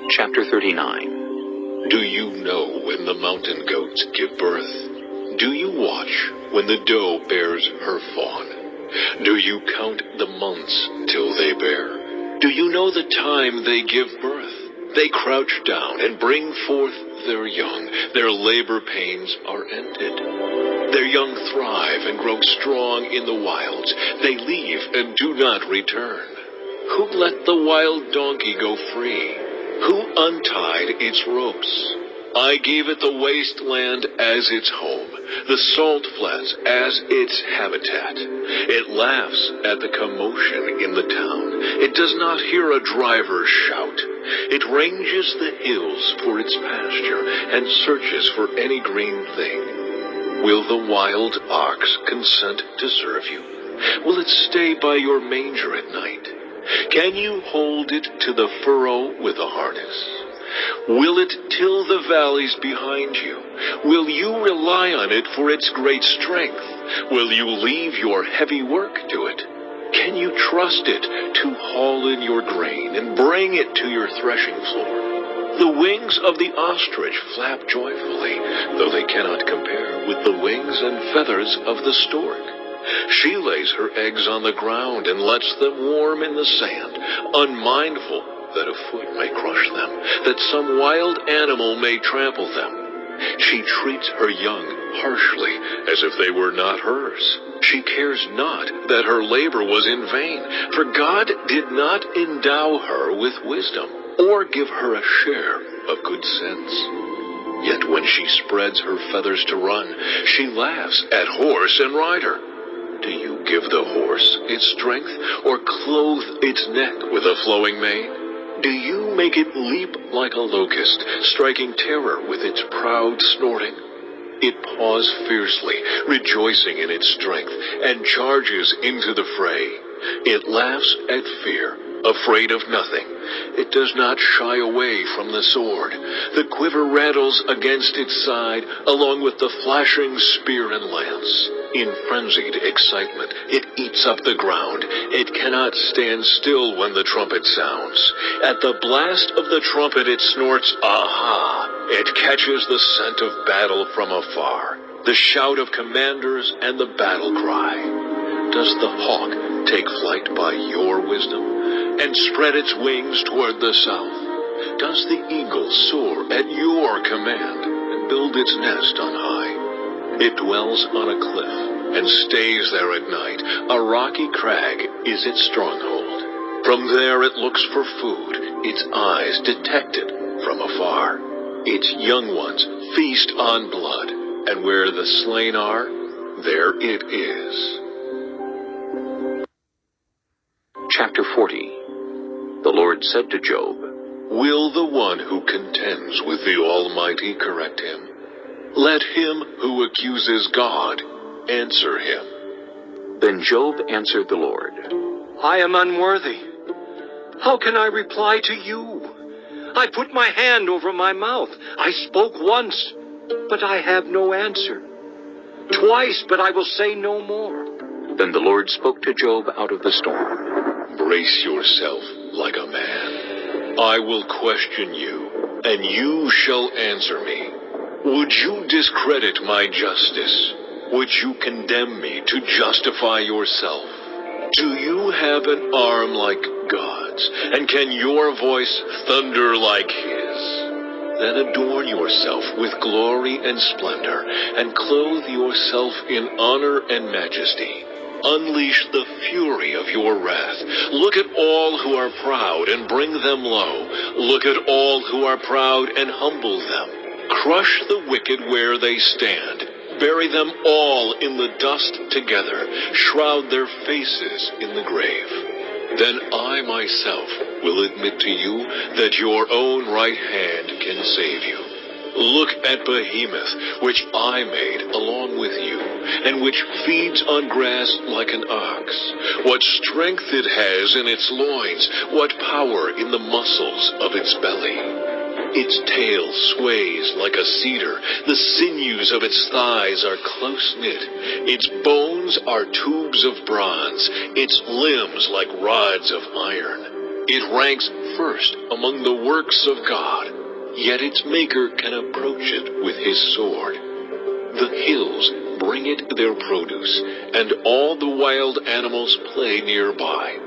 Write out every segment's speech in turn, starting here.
Chapter 39. Do you know when the mountain goats give birth? Do you watch when the doe bears her fawn? Do you count the months till they bear? Do you know the time they give birth? They crouch down and bring forth their young. Their labor pains are ended. Their young thrive and grow strong in the wilds. They leave and do not return. Who let the wild donkey go free? Who untied its ropes? I gave it the wasteland as its home, the salt flats as its habitat. It laughs at the commotion in the town. It does not hear a driver shout. It ranges the hills for its pasture and searches for any green thing. Will the wild ox consent to serve you? Will it stay by your manger at night? Can you hold it to the furrow with a harness? Will it till the valleys behind you? Will you rely on it for its great strength? Will you leave your heavy work to it? Can you trust it to haul in your grain and bring it to your threshing floor? The wings of the ostrich flap joyfully, though they cannot compare with the wings and feathers of the stork. She lays her eggs on the ground and lets them warm in the sand, unmindful that a foot may crush them, that some wild animal may trample them. She treats her young harshly, as if they were not hers. She cares not that her labor was in vain, for God did not endow her with wisdom, or give her a share of good sense. Yet when she spreads her feathers to run, she laughs at horse and rider. Do you give the horse its strength, or clothe its neck with a flowing mane? Do you make it leap like a locust, striking terror with its proud snorting? It paws fiercely, rejoicing in its strength, and charges into the fray. It laughs at fear, afraid of nothing. It does not shy away from the sword. The quiver rattles against its side, along with the flashing spear and lance. In frenzied excitement, it eats up the ground. It cannot stand still when the trumpet sounds. At the blast of the trumpet it snorts, aha! It catches the scent of battle from afar, the shout of commanders and the battle cry. Does the hawk take flight by your wisdom and spread its wings toward the south? Does the eagle soar at your command and build its nest on high? It dwells on a cliff and stays there at night. A rocky crag is its stronghold. From there it looks for food, its eyes detect it from afar. Its young ones feast on blood, and where the slain are, there it is. Chapter 40. The Lord said to Job, Will the one who contends with the Almighty correct him? Let him who accuses God answer him. Then Job answered the Lord, I am unworthy. How can I reply to you? I put my hand over my mouth. I spoke once, but I have no answer. Twice, but I will say no more. Then the Lord spoke to Job out of the storm. Brace yourself like a man. I will question you, and you shall answer me. Would you discredit my justice? Would you condemn me to justify yourself? Do you have an arm like God's, and can your voice thunder like his? Then adorn yourself with glory and splendor, and clothe yourself in honor and majesty. Unleash the fury of your wrath. Look at all who are proud and bring them low. Look at all who are proud and humble them. Crush the wicked where they stand. Bury them all in the dust together. Shroud their faces in the grave. Then I myself will admit to you that your own right hand can save you. Look at Behemoth, which I made along with you, and which feeds on grass like an ox. What strength it has in its loins, what power in the muscles of its belly. Its tail sways like a cedar. The sinews of its thighs are close-knit. Its bones are tubes of bronze. Its limbs like rods of iron. It ranks first among the works of God, yet its maker can approach it with his sword. The hills bring it their produce, and all the wild animals play nearby.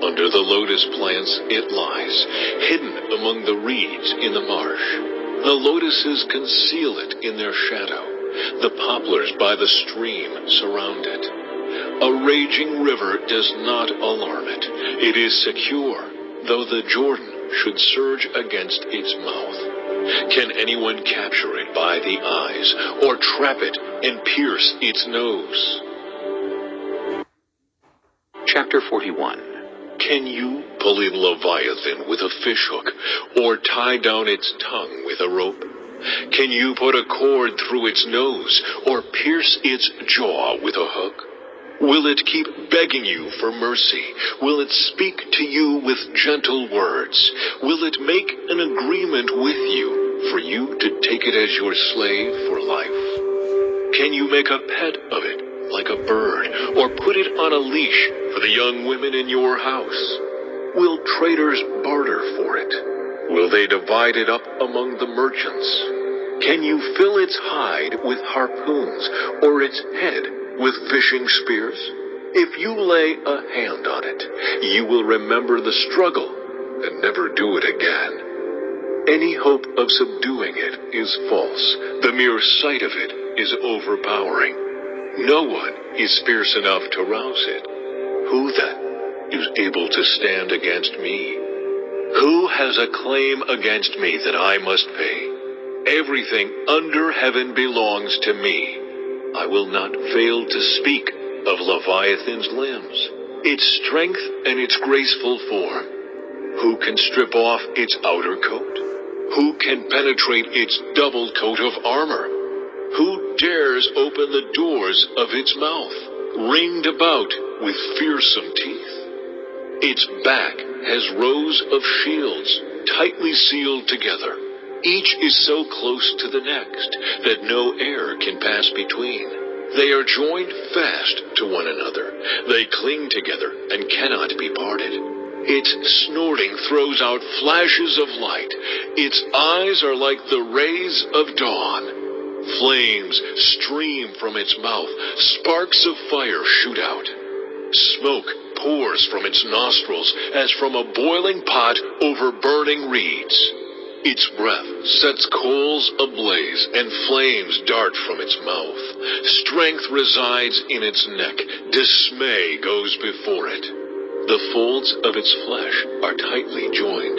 Under the lotus plants it lies, hidden among the reeds in the marsh. The lotuses conceal it in their shadow. The poplars by the stream surround it. A raging river does not alarm it. It is secure, though the Jordan should surge against its mouth. Can anyone capture it by the eyes, or trap it and pierce its nose? Chapter 41. Can you pull in Leviathan with a fishhook, or tie down its tongue with a rope? Can you put a cord through its nose, or pierce its jaw with a hook? Will it keep begging you for mercy? Will it speak to you with gentle words? Will it make an agreement with you for you to take it as your slave for life? Can you make a pet of it, like a bird, or put it on a leash for the young women in your house? Will traders barter for it? Will they divide it up among the merchants? Can you fill its hide with harpoons, or its head with fishing spears? If you lay a hand on it, you will remember the struggle and never do it again. Any hope of subduing it is false. The mere sight of it is overpowering. No one is fierce enough to rouse it. Who then is able to stand against me? Who has a claim against me that I must pay? Everything under heaven belongs to me. I will not fail to speak of Leviathan's limbs, its strength and its graceful form. Who can strip off its outer coat? Who can penetrate its double coat of armor? Who dares open the doors of its mouth, ringed about with fearsome teeth? Its back has rows of shields, tightly sealed together. Each is so close to the next that no air can pass between. They are joined fast to one another. They cling together and cannot be parted. Its snorting throws out flashes of light. Its eyes are like the rays of dawn. Flames stream from its mouth. Sparks of fire shoot out. Smoke pours from its nostrils as from a boiling pot over burning reeds. Its breath sets coals ablaze, and flames dart from its mouth. Strength resides in its neck. Dismay goes before it. The folds of its flesh are tightly joined.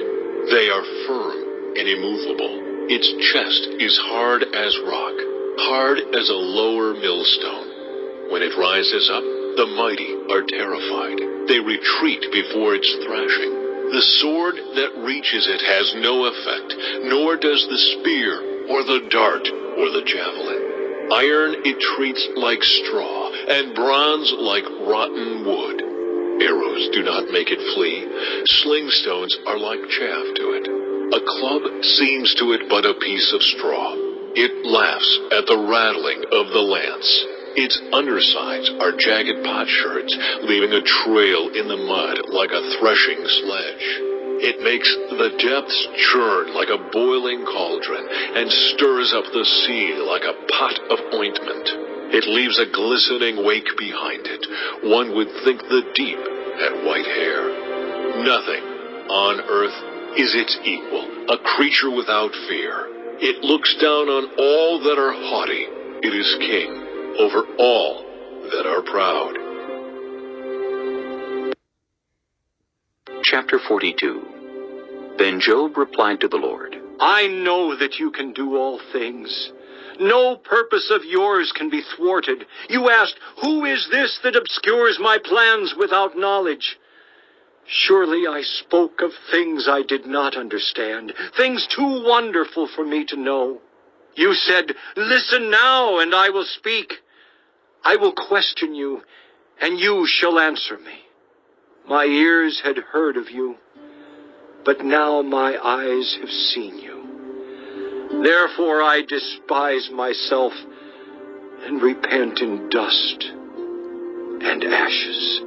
They are firm and immovable. Its chest is hard as rock, hard as a lower millstone. When it rises up, the mighty are terrified. They retreat before its thrashing. The sword that reaches it has no effect, nor does the spear, or the dart, or the javelin. Iron it treats like straw, and bronze like rotten wood. Arrows do not make it flee. Sling stones are like chaff to it. A club seems to it but a piece of straw. It laughs at the rattling of the lance. Its undersides are jagged potsherds, leaving a trail in the mud like a threshing sledge. It makes the depths churn like a boiling cauldron, and stirs up the sea like a pot of ointment. It leaves a glistening wake behind it. One would think the deep had white hair. Nothing on earth is its equal, a creature without fear. It looks down on all that are haughty. It is king over all that are proud. Chapter 42. Then Job replied to the Lord, I know that you can do all things. No purpose of yours can be thwarted. You asked, who is this that obscures my plans without knowledge? Surely I spoke of things I did not understand, things too wonderful for me to know. You said, listen now, and I will speak. I will question you, and you shall answer me. My ears had heard of you, but now my eyes have seen you. Therefore I despise myself and repent in dust and ashes.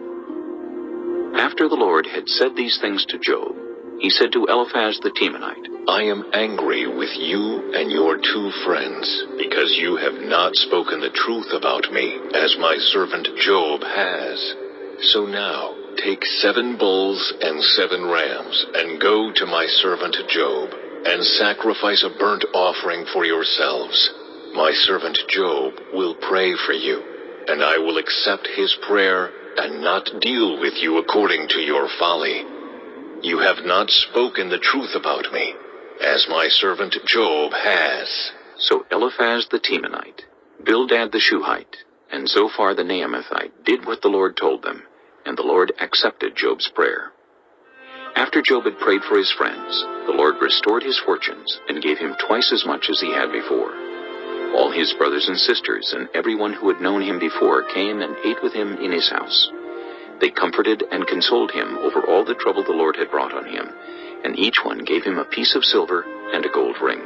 After After the Lord had said these things to Job, he said to Eliphaz the Temanite, I am angry with you and your 2 friends, because you have not spoken the truth about me, as my servant Job has. So now, take 7 bulls and 7 rams, and go to my servant Job, and sacrifice a burnt offering for yourselves. My servant Job will pray for you, and I will accept his prayer and not deal with you according to your folly. You have not spoken the truth about me, as my servant Job has. So Eliphaz the Temanite, Bildad the Shuhite, and Zophar the Naamathite did what the Lord told them, and the Lord accepted Job's prayer. After Job had prayed for his friends, the Lord restored his fortunes and gave him twice as much as he had before. All his brothers and sisters and everyone who had known him before came and ate with him in his house. They comforted and consoled him over all the trouble the Lord had brought on him, and each one gave him a piece of silver and a gold ring.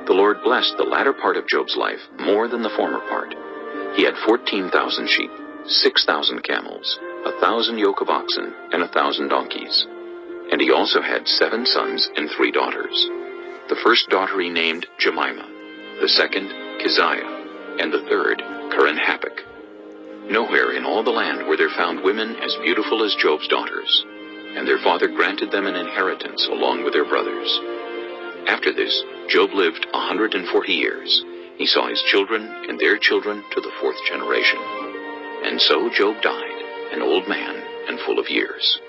The Lord blessed the latter part of Job's life more than the former part. He had 14,000 sheep, 6,000 camels, 1,000 yoke of oxen, and 1,000 donkeys. And he also had 7 sons and 3 daughters. The first daughter he named Jemimah, the second Keziah, and the third Keren-Happuch. Nowhere in all the land were there found women as beautiful as Job's daughters, and their father granted them an inheritance along with their brothers. After this, Job lived 140 years. He saw his children and their children to the 4th generation. And so Job died, an old man and full of years.